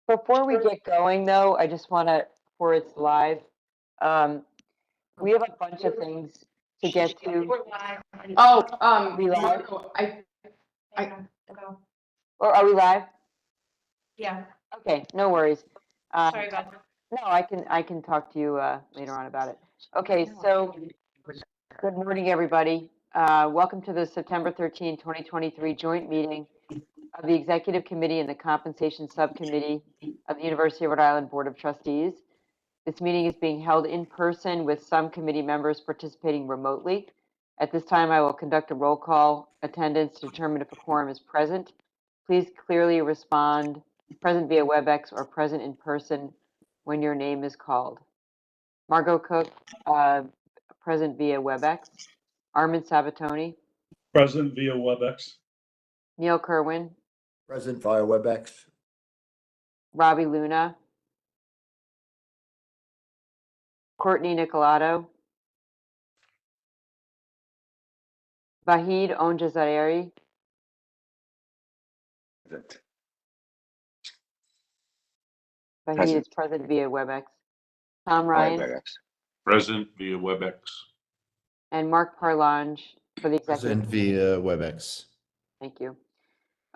Before we get going, though, I just want to, before it's live, we have a bunch of things to get to. We live? Or are we live? Yeah. Okay, no worries. Sorry, guys. No, I can talk to you later on about it. Okay, so good morning, everybody. Welcome to the September 13, 2023 joint meeting of the Executive Committee and the Compensation Subcommittee of the University of Rhode Island Board of Trustees. This meeting is being held in person with some committee members participating remotely. At this time, I will conduct a roll call attendance to determine if a quorum is present. Please clearly respond present via WebEx or present in person when your name is called. Margot Cook, present via WebEx. Armin Sabatoni. Present via WebEx. Neil Kerwin. Present via WebEx. Robbie Luna. Courtney Nicolato. Vahid Onjazari. Vahid is present via WebEx. Tom Ryan. Present via WebEx. And Mark Parlange for the executive. Present via WebEx. Thank you.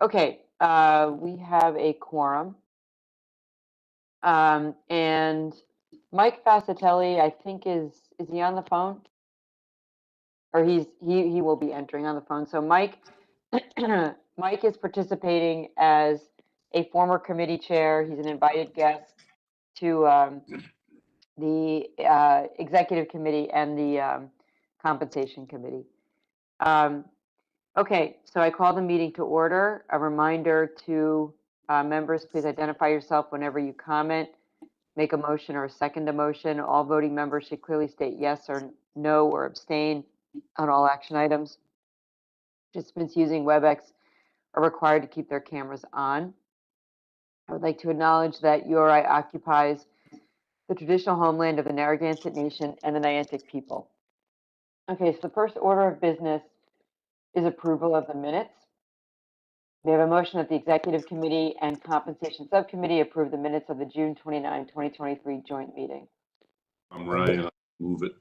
Okay, we have a quorum. And Mike Fascitelli, I think is he on the phone? Or he will be entering on the phone. So Mike Mike is participating as a former committee chair. He's an invited guest to the executive committee and the compensation committee. Okay, so I call the meeting to order. A reminder to members, please identify yourself whenever you comment, make a motion or second a motion. All voting members should clearly state yes or no or abstain on all action items. Participants using WebEx are required to keep their cameras on. I would like to acknowledge that URI occupies the traditional homeland of the Narragansett Nation and the Niantic people. Okay, so the first order of business is approval of the minutes. We have a motion that the Executive Committee and Compensation Subcommittee approve the minutes of the June 29, 2023 joint meeting. I'm Ryan. Move it.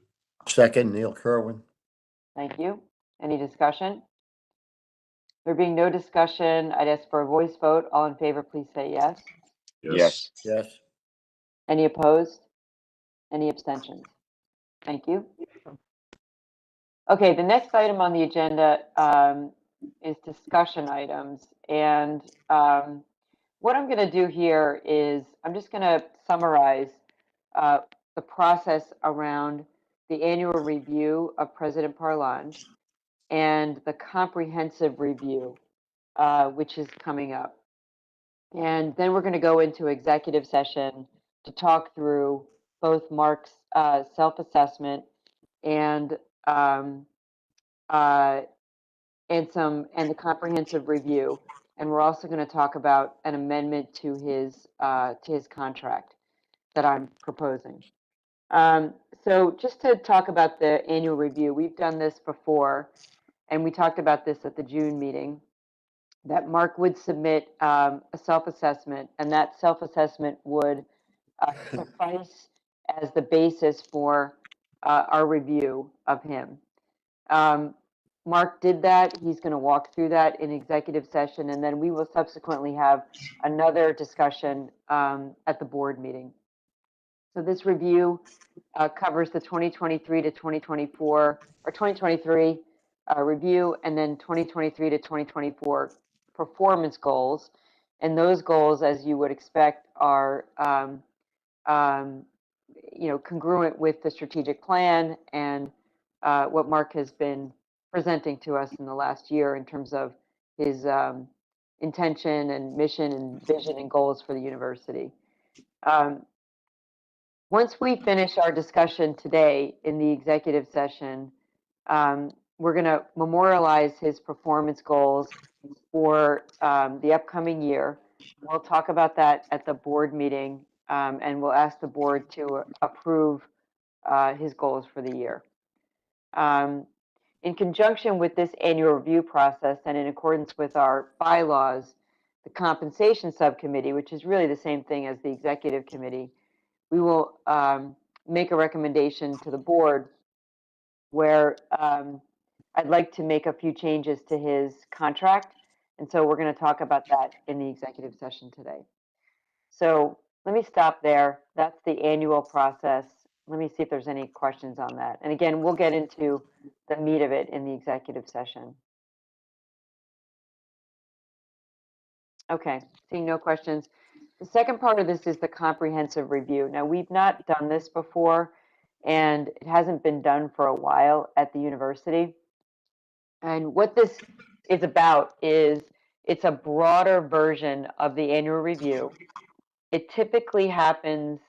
Second, Neil Kerwin. Thank you. Any discussion? There being no discussion, I'd ask for a voice vote. All in favor, please say yes. Yes. Yes. Any opposed? Any abstentions? Thank you. Okay, the next item on the agenda is discussion items. And what I'm going to do here is I'm just going to summarize the process around the annual review of President Parlange and the comprehensive review, which is coming up. And then we're going to go into executive session to talk through both Mark's self-assessment and the comprehensive review. And we're also going to talk about an amendment to his contract that I'm proposing. So just to talk about the annual review, we've done this before, and we talked about this at the June meeting, that Mark would submit a self-assessment, and that self-assessment would suffice as the basis for our review of him. Mark did that. He's going to walk through that in executive session, and then we will subsequently have another discussion at the board meeting. So this review covers the 2023 to 2024 or 2023 review, and then 2023 to 2024 performance goals. And those goals, as you would expect, are congruent with the strategic plan and what Mark has been presenting to us in the last year in terms of his intention and mission and vision and goals for the university. Once we finish our discussion today in the executive session, we're going to memorialize his performance goals for the upcoming year. We'll talk about that at the board meeting, and we'll ask the board to approve his goals for the year. In conjunction with this annual review process and in accordance with our bylaws, the compensation subcommittee, which is really the same thing as the executive committee, we will make a recommendation to the board where I'd like to make a few changes to his contract. And so we're going to talk about that in the executive session today. So let me stop there. That's the annual process. Let me see if there's any questions on that. And again, we'll get into the meat of it in the executive session. Okay, seeing no questions. The second part of this is the comprehensive review. Now, we've not done this before, and it hasn't been done for a while at the university. And what this is about is it's a broader version of the annual review. It typically happens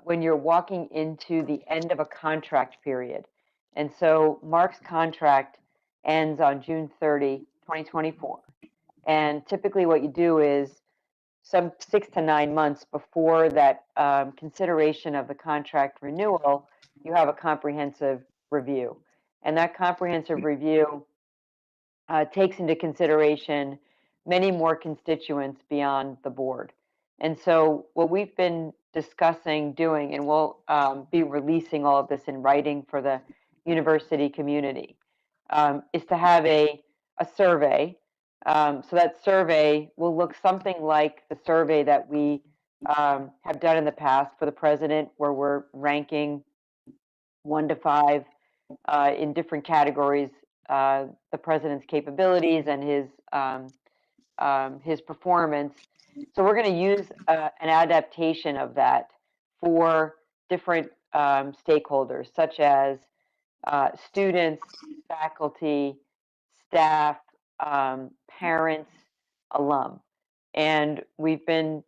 when you're walking into the end of a contract period. And so Mark's contract ends on June 30, 2024. And typically what you do is some 6 to 9 months before that consideration of the contract renewal, you have a comprehensive review. And that comprehensive review takes into consideration many more constituents beyond the board. And so what we've been discussing doing, and we'll be releasing all of this in writing for the university community, is to have a survey. So that survey will look something like the survey that we have done in the past for the president, where we're ranking 1 to 5 in different categories, the president's capabilities and his performance. So we're going to use an adaptation of that for different stakeholders, such as students, faculty, staff, parents, alum. And we've been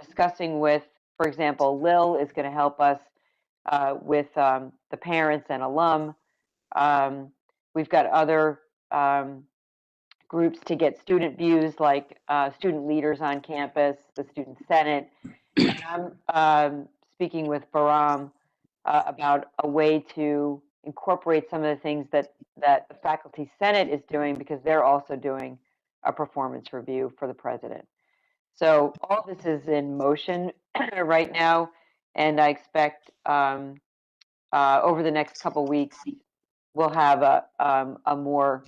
discussing with, for example, Lil is going to help us with the parents and alum. We've got other groups to get student views, like student leaders on campus, the Student Senate. And I'm speaking with Bahram about a way to incorporate some of the things that the Faculty Senate is doing, because they're also doing a performance review for the president. So all this is in motion right now, and I expect over the next couple weeks, we'll have a more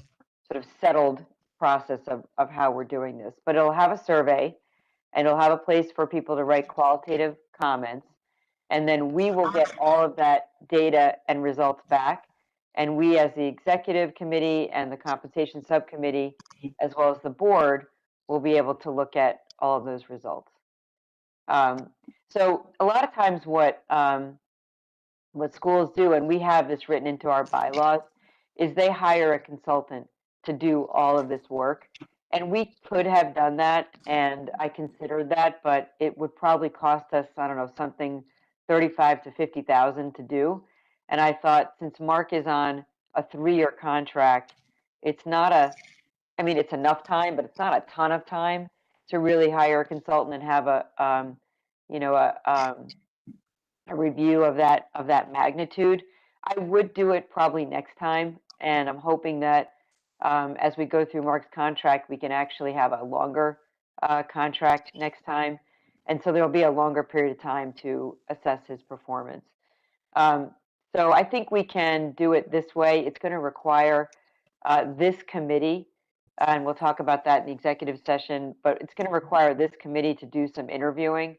sort of settled process of how we're doing this. But it'll have a survey, and it'll have a place for people to write qualitative comments. And then we will get all of that data and results back. And we, as the executive committee and the compensation subcommittee, as well as the board, will be able to look at all of those results. So a lot of times what schools do, and we have this written into our bylaws, is they hire a consultant to do all of this work. And we could have done that, and I considered that, but it would probably cost us, I don't know, something 35 to 50,000 to do. And I thought, since Mark is on a 3-year contract, it's not I mean, it's enough time, but it's not a ton of time to really hire a consultant and have a review of that magnitude. I would do it probably next time, and I'm hoping that as we go through Mark's contract, we can actually have a longer contract next time, and so there'll be a longer period of time to assess his performance. So I think we can do it this way. It's going to require this committee, and we'll talk about that in the executive session, but it's going to require this committee to do some interviewing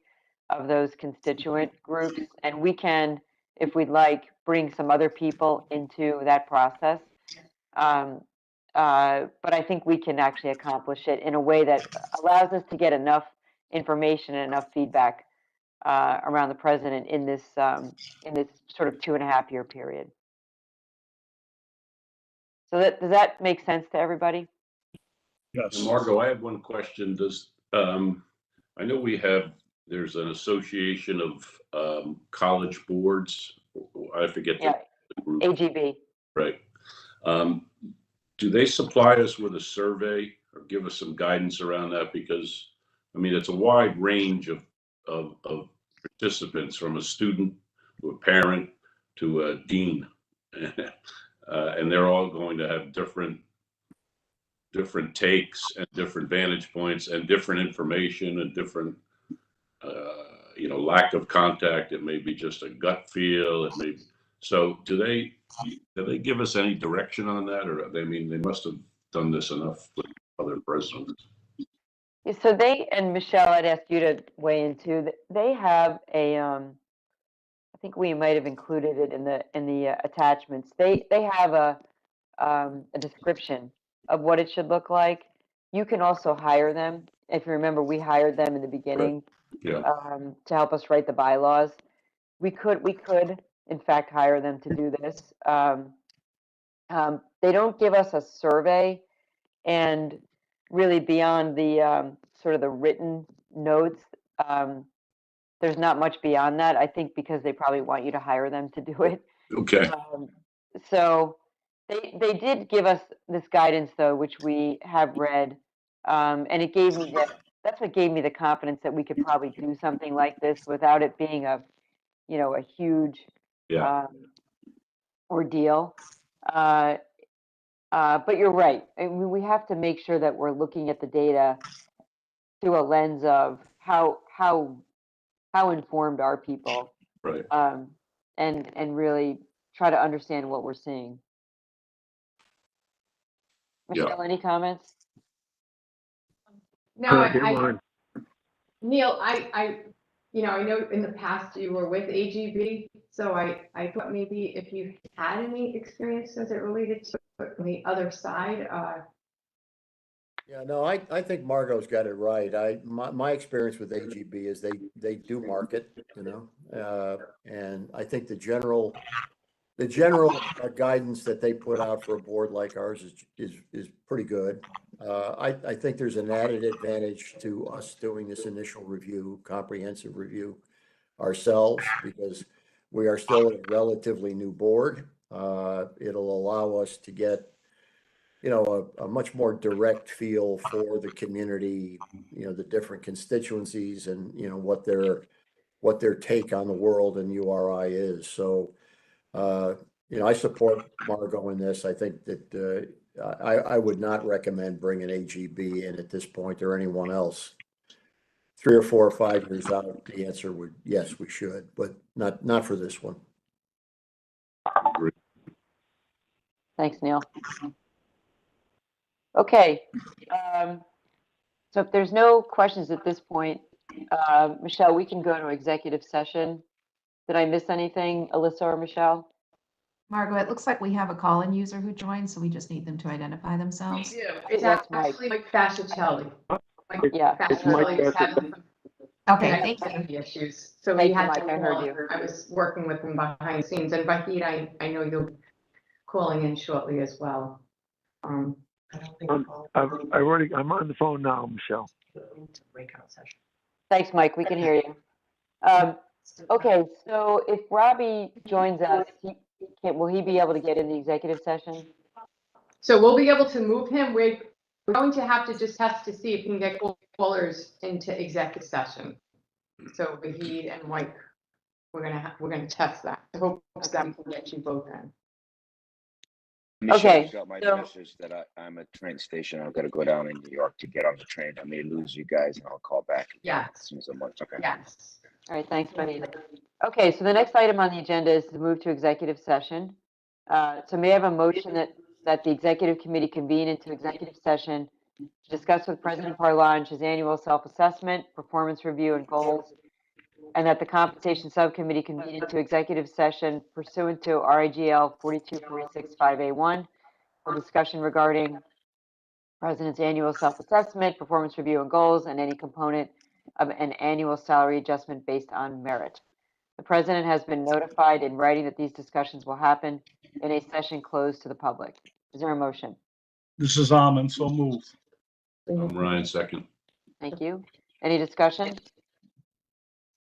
of those constituent groups, and we can, if we'd like, bring some other people into that process. But I think we can actually accomplish it in a way that allows us to get enough information and enough feedback around the president in this sort of 2.5-year period. So does that make sense to everybody? Yes. Margot, I have one question. Does I know there's an association of college boards. I forget Yeah, the group. AGB. Right. Do they supply us with a survey or give us some guidance around that? Because I mean, it's a wide range of participants, from a student to a parent to a dean, and they're all going to have different different takes and different vantage points and different information and different, lack of contact. It may be just a gut feel. It may. So do they give us any direction on that, or they must have done this enough with other presidents. Yeah, so and Michelle, I'd ask you to weigh in too. They have I think we might have included it in the attachments. They have a description of what it should look like. You can also hire them. If you remember, we hired them in the beginning Yeah. to help us write the bylaws. We could, in fact, hire them to do this. They don't give us a survey, and really beyond the sort of the written notes, there's not much beyond that. I think because they probably want you to hire them to do it. Okay. So they did give us this guidance though, which we have read, and it gave me that's what gave me the confidence that we could probably do something like this without it being a huge Yeah. ordeal. But you're right. I mean, we have to make sure that we're looking at the data through a lens of how informed are people, Right. and really try to understand what we're seeing. Yeah. Michelle, any comments? No, Neil, I know in the past you were with AGB, so I thought maybe if you had any experience as it related to the other side, Yeah, no, I think Margot's got it right. My experience with AGB is they do market, and I think the general guidance that they put out for a board like ours is pretty good. I think there's an added advantage to us doing this initial review, comprehensive review ourselves, because we are still a relatively new board. It'll allow us to get a much more direct feel for the community, the different constituencies and, what their take on the world and URI is. So, I support Margot in this. I think that I would not recommend bringing AGB in at this point or anyone else. 3 or 4 or 5 years out, the answer would, yes, we should, but not for this one. Thanks, Neil. Okay, so if there's no questions at this point, Michelle, we can go to executive session. Did I miss anything, Alyssa or Michelle? Margo, it looks like we have a call-in user who joined, so we just need them to identify we themselves. do. It's That's Mike. actually Mike Fascitelli. Yeah. Fascitelli is having Okay, thank you. connectivity issues, so Thank we you, had Mike, to I heard call. you. I was working with him behind the scenes, and Vahid, I know you'll be calling in shortly as well. I don't think I'm on the phone now, Michelle. breakout session. Thanks, Mike, we can hear you. Okay, so if Robbie joins us, will he be able to get in the executive session? So we'll be able to move him. We're going to have to just test to see if we can get callers into executive session. So Vahid and Mike, we're gonna test that. I hope that we can get you both in. Okay, Michelle got my so- message that I'm at train station. I've got to go down in New York to get on the train. I may lose you guys, and I'll call back Yes, as soon as I'm on. Okay. yes. All right, thanks, Buddy. Okay, so the next item on the agenda is to move to executive session. So may I have a motion that the executive committee convene into executive session to discuss with President Parlange his annual self-assessment, performance review, and goals, and that the compensation subcommittee convene into executive session pursuant to RIGL 42465A1 for discussion regarding President's annual self-assessment, performance review, and goals, and any component of an annual salary adjustment based on merit. The President has been notified in writing that these discussions will happen in a session closed to the public. Is there a motion? This is Armin, so moved. I'm Ryan, second. Thank you. Any discussion?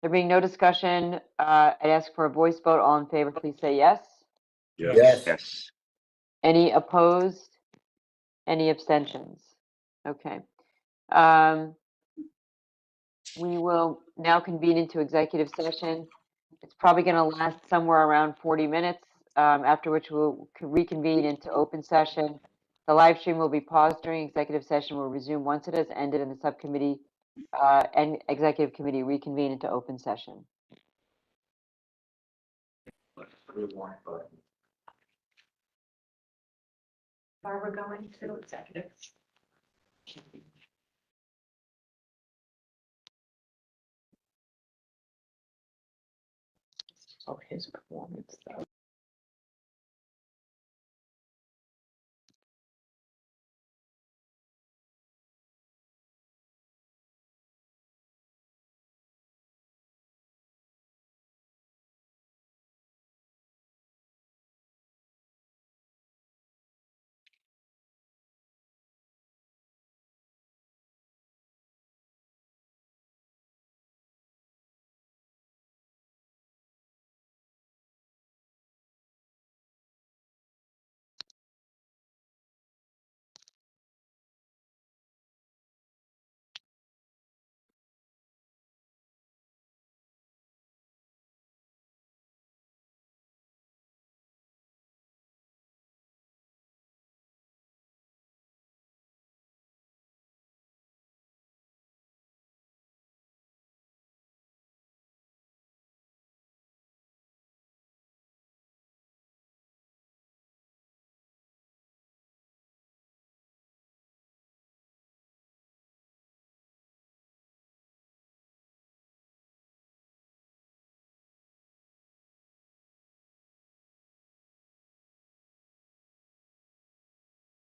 There being no discussion, I'd ask for a voice vote. All in favor, please say yes. Yes. Yes. Any opposed? Any abstentions? Okay. We will now convene into executive session. It's probably going to last somewhere around 40 minutes, after which we'll reconvene into open session The live stream will be paused during executive session, will resume once it has ended and the subcommittee and executive committee reconvene into open session. Barbara going to executive. Oh, his performance though.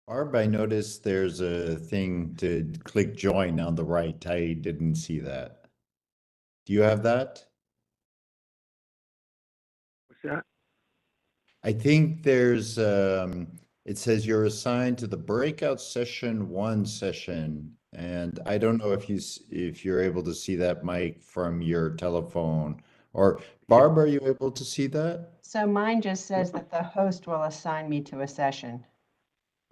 Barb, I noticed there's a thing to click join on the right. I didn't see that. Do you have that? What's that? I think there's, it says you're assigned to the breakout session 1 session. And I don't know if if you're able to see that, Mike, from your telephone, or Barb, are you able to see that? So mine just says that the host will assign me to a session.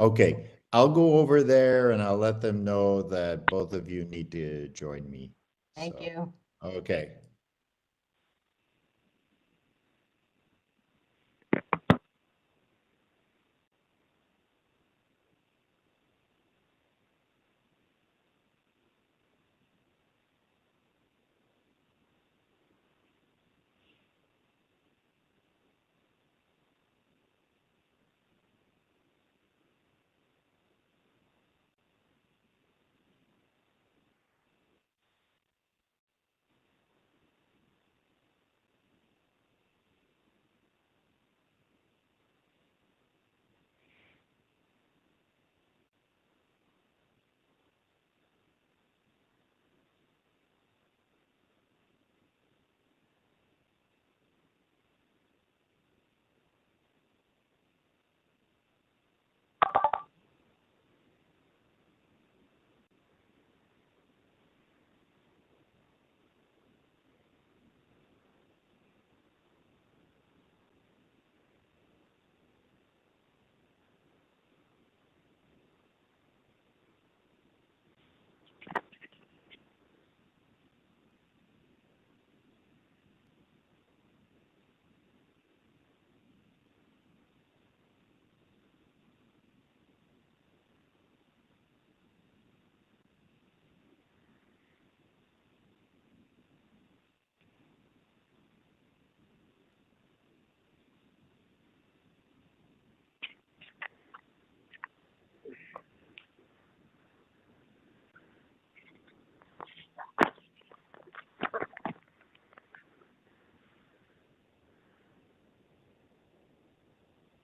Okay, I'll go over there and I'll let them know that both of you need to join me. Thank So, you. okay.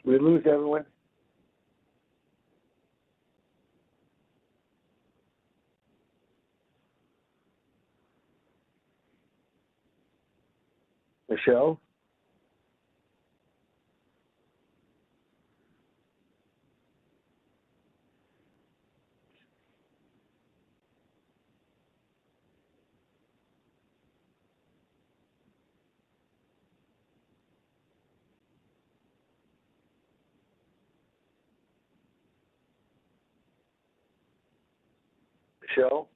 We lose everyone. Michelle? Michelle?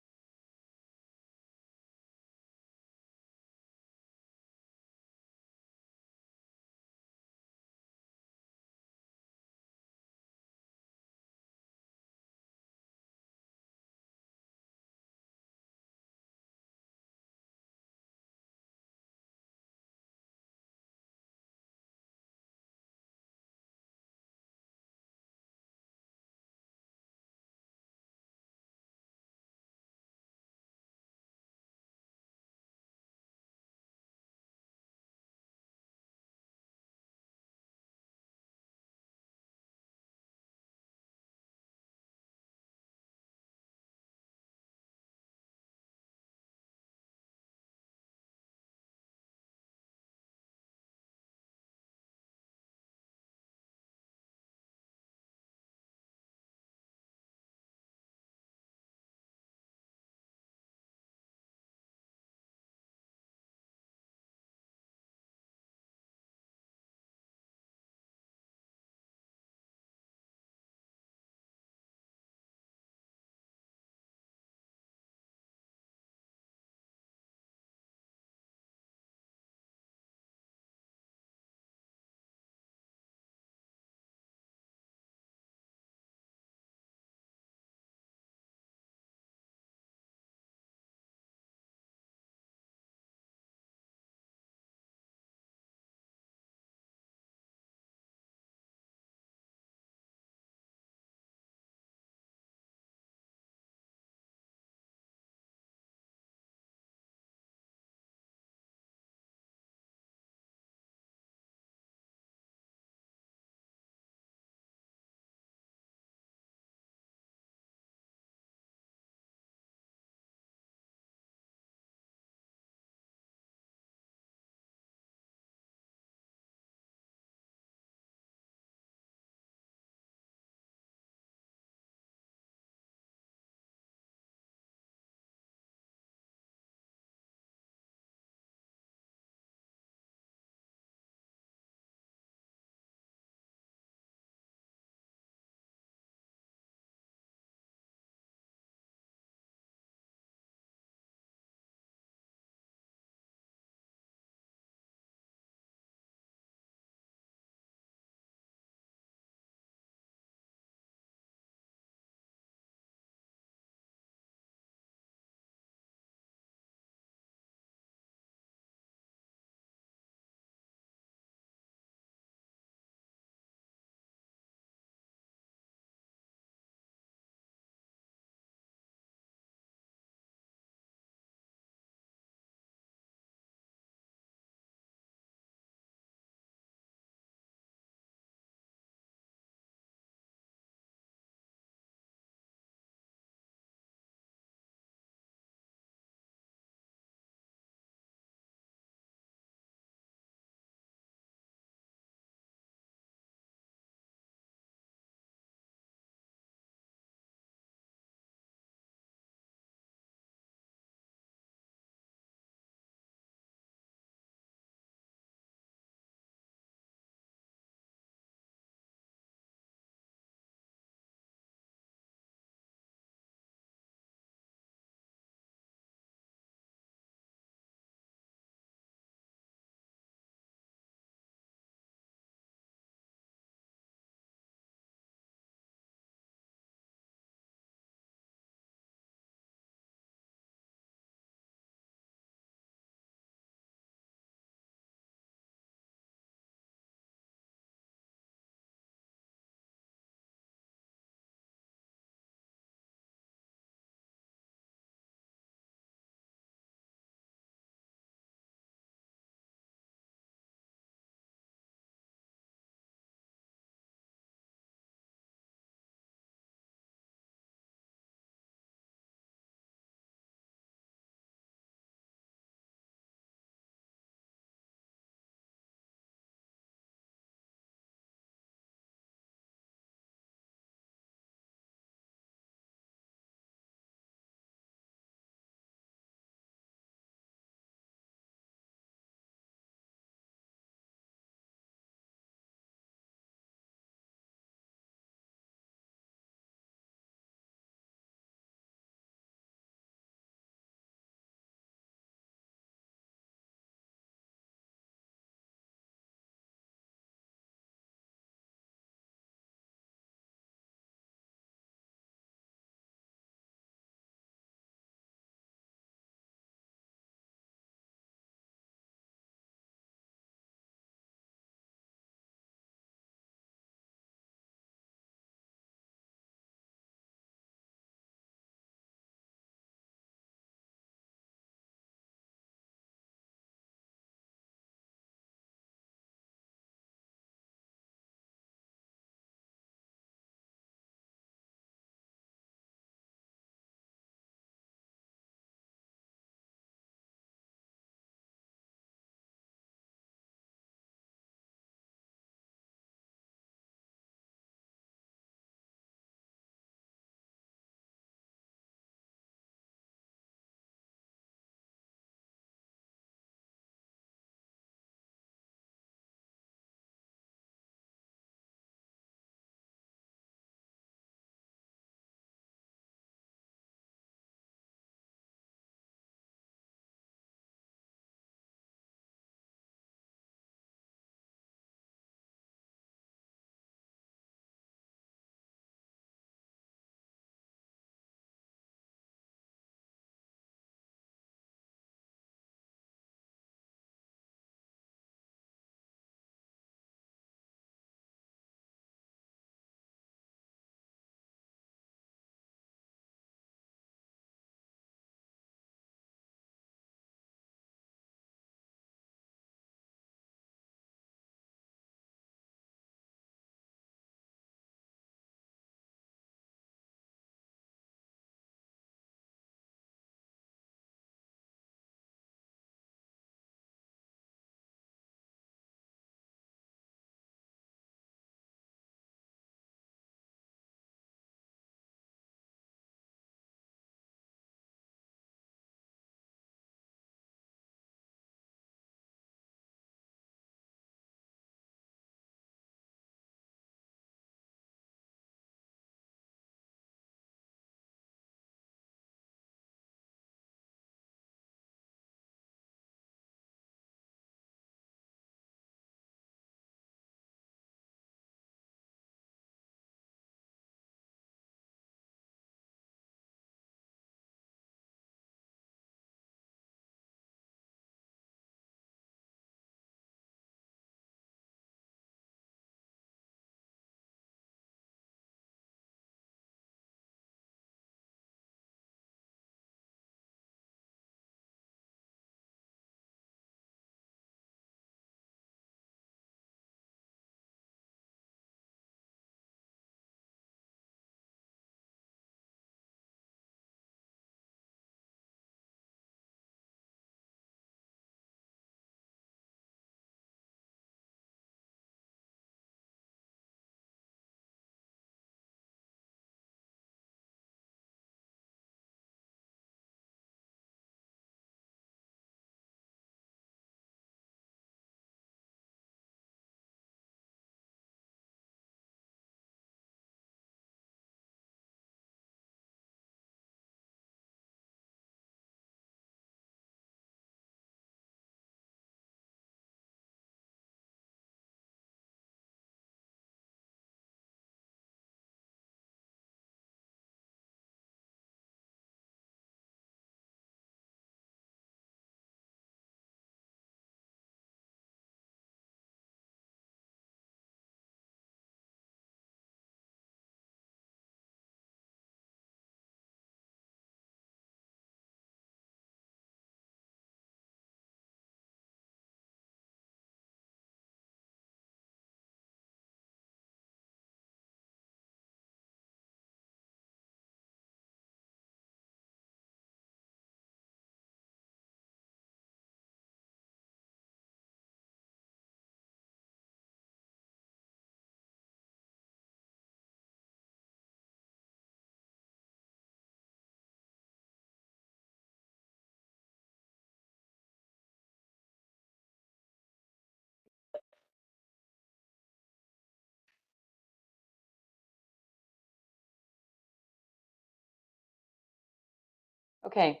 Okay.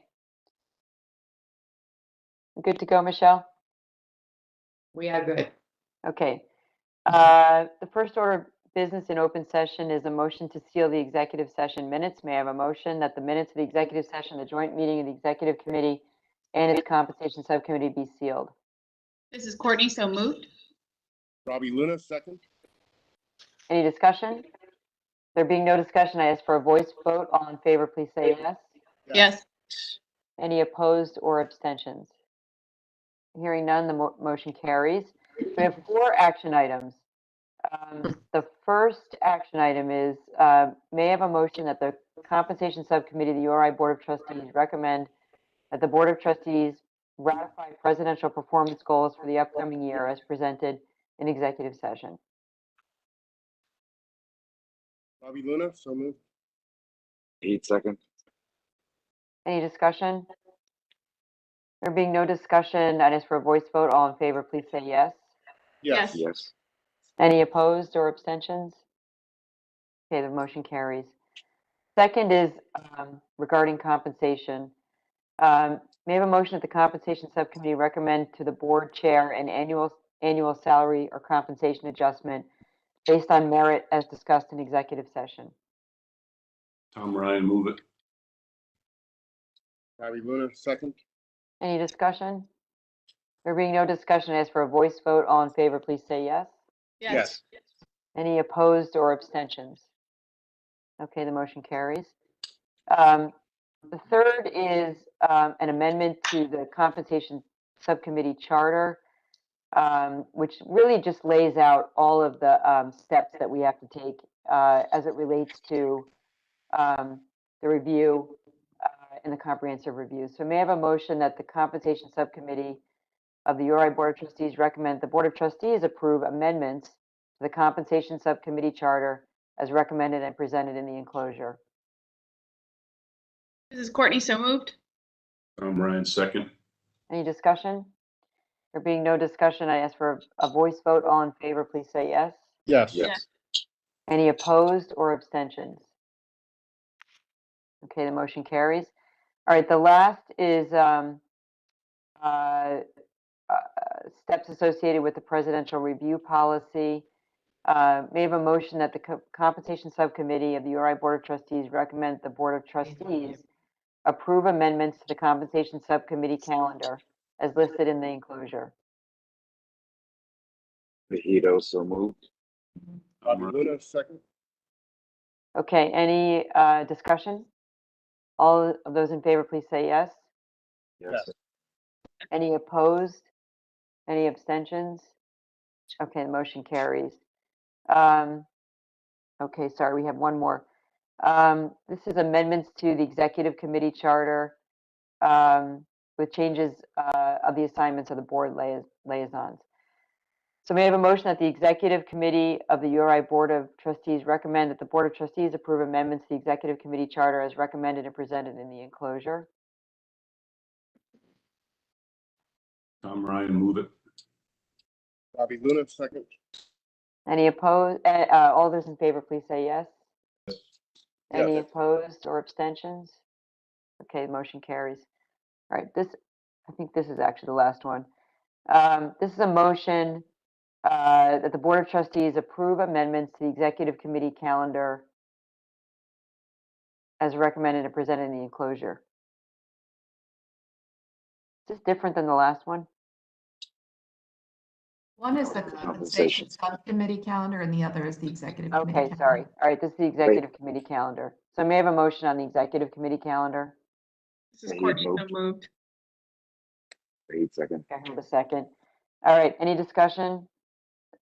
Good to go, Michelle? We are good. Okay. The first order of business in open session is a motion to seal the executive session minutes. May I have a motion that the minutes of the executive session, the joint meeting of the executive committee and its compensation subcommittee be sealed? This is Courtney, so moved. Robbie Luna, second. Any discussion? There being no discussion, I ask for a voice vote. All in favor, please say yes. Yes. Any opposed or abstentions? Hearing none, the motion carries. We have 4 action items. The first action item is, may I have a motion that the compensation subcommittee of the URI Board of Trustees recommend that the Board of Trustees ratify presidential performance goals for the upcoming year as presented in executive session. Robbie Luna, so moved. 8 seconds. Any discussion? There being no discussion, I ask for a voice vote. All in favor, please say yes. Yes. Yes. Any opposed or abstentions? Okay, the motion carries. Second is regarding compensation. May I have a motion that the compensation subcommittee recommend to the board chair an annual salary or compensation adjustment based on merit as discussed in executive session? Tom Ryan, move it. Robbie Luna, second. Any discussion? There being no discussion, I ask for a voice vote. All in favor, please say yes. Yes. Any opposed or abstentions? Okay, the motion carries. The third is an amendment to the compensation subcommittee charter, which really just lays out all of the steps that we have to take as it relates to the review and the comprehensive review. So may I have a motion that the compensation subcommittee of the URI Board of Trustees recommend the Board of Trustees approve amendments to the compensation subcommittee charter as recommended and presented in the enclosure? This is Courtney, so moved. Tom Ryan, second. Any discussion? There being no discussion, I ask for a voice vote. All in favor, please say yes. Yes. Yes. Any opposed or abstentions? Okay, the motion carries. All right, the last is steps associated with the presidential review policy. May I have a motion that the compensation subcommittee of the URI Board of Trustees recommend the Board of Trustees approve amendments to the compensation subcommittee calendar as listed in the enclosure? Vahito, so moved. Robbie Luna, second. Okay, any discussion? All of those in favor, please say yes. Yes. Any opposed? Any abstentions? Okay, the motion carries. Okay, sorry, we have one more. This is amendments to the executive committee charter with changes of the assignments of the board liaisons. So may I have a motion that the executive committee of the URI Board of Trustees recommend that the Board of Trustees approve amendments to the executive committee charter as recommended and presented in the enclosure? Tom Ryan, move it. Robbie Luna, second. Any opposed? All those in favor, please say yes. Any Yes. opposed or abstentions? Okay, the motion carries. All right, I think this is actually the last one. This is a motion that the Board of Trustees approve amendments to the executive committee calendar as recommended and presented in the enclosure. Is this different than the last one? One is the compensation subcommittee calendar and the other is the executive committee Okay, calendar. sorry. All right, this is the executive committee calendar. So may I have a motion on the executive committee calendar? This is Courtney, so moved. 8 seconds. I have a second. All right, any discussion?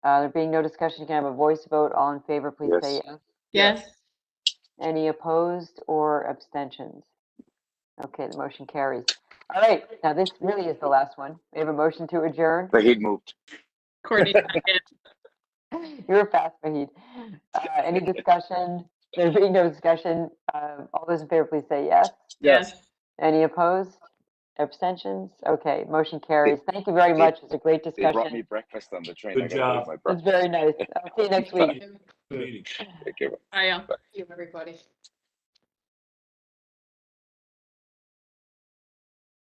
There being no discussion, you can have a voice vote. All in favor, please say yes. Yes. Any opposed or abstentions? Okay, the motion carries. All right, now this really is the last one. We have a motion to adjourn. Vahid moved. Courtney, second. You were fast, Fahid. Any discussion? There being no discussion, all those in favor, please say yes. Yes. Any opposed? Abstentions? Okay, motion carries. Thank you very much. It's a great They brought me discussion. breakfast on the train. Good I gotta go job. eat my It's breakfast. very nice. I'll see you next week. Meeting. Take care. Bye, y'all. Thank you, everybody.